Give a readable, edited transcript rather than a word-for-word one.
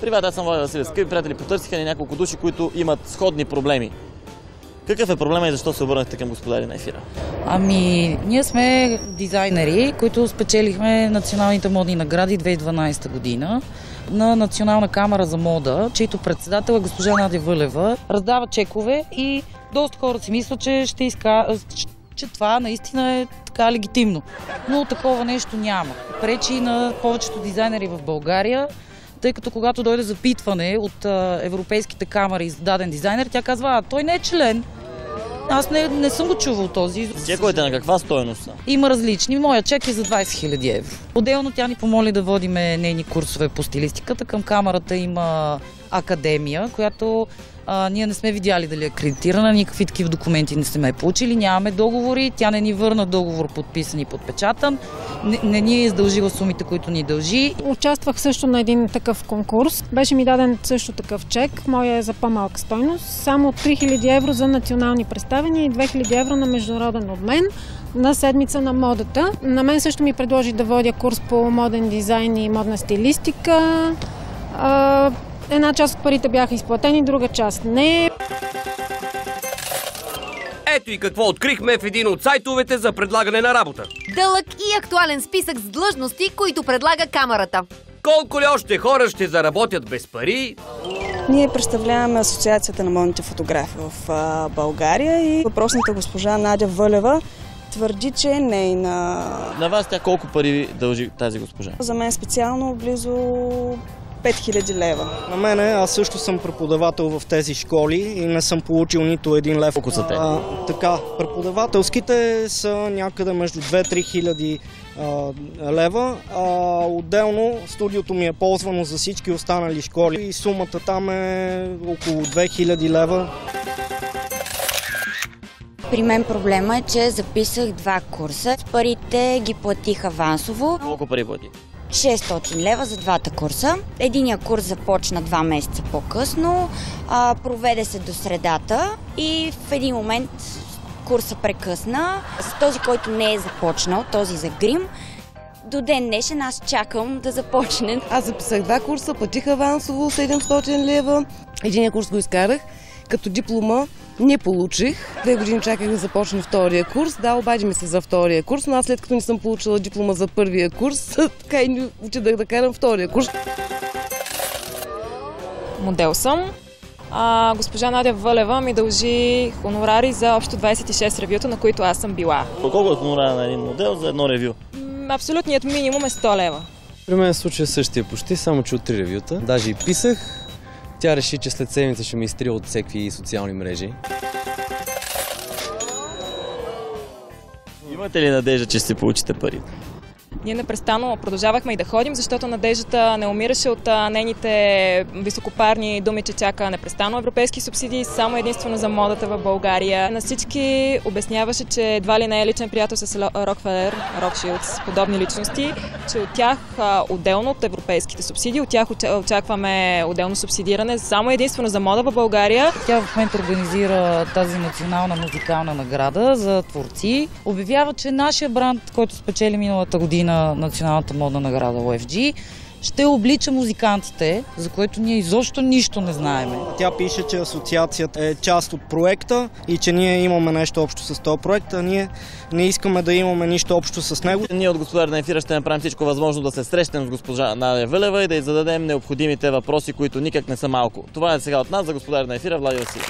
Привет, аз съм Влади Василев. Скъпи приятели, потърсиха ни няколко души, които имат сходни проблеми. Какъв е проблема и защо се обърнахте към господари на ефира? Ние сме дизайнери, които спечелихме националните модни награди 2012 година на Национална камара за мода, чийто председател е госпожа Надя Вълева. Раздава чекове и доста хора си мислят, че това наистина е така легитимно. Но такова нещо няма. Пречи на повечето дизайнери в България, тъй като когато дойде запитване от европейските камари за даден дизайнер, тя казва, той не е член. Аз не съм го чувал този. Чековете на каква стойност са? Има различни. Моя чек е за 20 000 евро. Отделно тя ни помоли да водиме нейни курсове по стилистиката. Към камерата има академия, която ние не сме видяли дали е акредитирана, никакви такива документи не сме получили, нямаме договори, тя не ни върна договор подписан и подпечатан, не ни е издължила сумите, които ни дължи. Участвах също на един такъв конкурс. Беше ми даден също такъв чек, моя е за по-малка стойност, само 3000 евро за национални представяния и 2000 евро на международен обмен на седмица на модата. На мен също ми предложи да водя курс по моден дизайн и модна стилистика. Една част от парите бяха изплатени, друга част не. Ето и какво открихме в един от сайтовете за предлагане на работа. Дълъг и актуален списък с длъжности, които предлага камерата. Колко ли още хора ще заработят без пари? Ние представляваме Асоциацията на модните фотографи в България и въпросната госпожа Надя Вълева твърди, че е нейна. На вас тя колко пари дължи тази госпожа? За мен специално близо 5000 лева. На мене, аз също съм преподавател в тези школи и не съм получил нито един лев. Колко са те? Така, преподавателските са някъде между 2-3 хиляди лева. Отделно студиото ми е ползвано за всички останали школи и сумата там е около 2000 лева. При мен проблема е, че записах 2 курса. Парите ги платих авансово. Колко пари плати? 600 лева за 2 курса. Единият курс започна 2 месеца по-късно, проведе се до средата и в един момент курса прекъсна. С този, който не е започнал, този за грим, до ден днешен аз чакам да започне. Аз записах 2 курса, платих авансово 700 лева. Единия курс го изкарах, като диплома не получих. 2 години чаках да започна втория курс. Да, обади ми се за втория курс, но аз след като не съм получила диплома за първия курс, така и не отидах да карам втория курс. Модел съм. Госпожа Надя Вълева ми дължи хонорари за общо 26 ревюта, на които аз съм била. Колко е хонорара на един модел за едно ревю? Абсолютният минимум е 100 лева. При мен случай същия почти, само че от 3 ревюта. Даже и писах. Тя реши, че след седмица ще ме изтрия от всеки социални мрежи. Имате ли надежда, че ще получите пари? Ние непрестанно продължавахме и да ходим, защото Надеждата не умираше от нейните високопарни думи, че чака непрестанно европейски субсидии, само единствено за модата в България. На всички обясняваше, че едва ли не е личен приятел с Рокфелер, Рокшилдс, подобни личности, че от тях отделно от европейските субсидии, от тях очакваме отделно субсидиране само единствено за мода в България. Тя в момента организира тази национална музикална награда за творци. Обявява, че нашия бранд, който спечели миналата година националната модна награда OFG, ще облича музикантите, за което ние изобщо нищо не знаеме. Тя пише, че асоциацията е част от проекта и че ние имаме нещо общо с този проект, а ние не искаме да имаме нищо общо с него. Ние от господари на ефира ще направим всичко възможно да се срещнем с госпожа Надя Вълева и да й зададем необходимите въпроси, които никак не са малко. Това е сега от нас за господари на ефира, Влади Василев.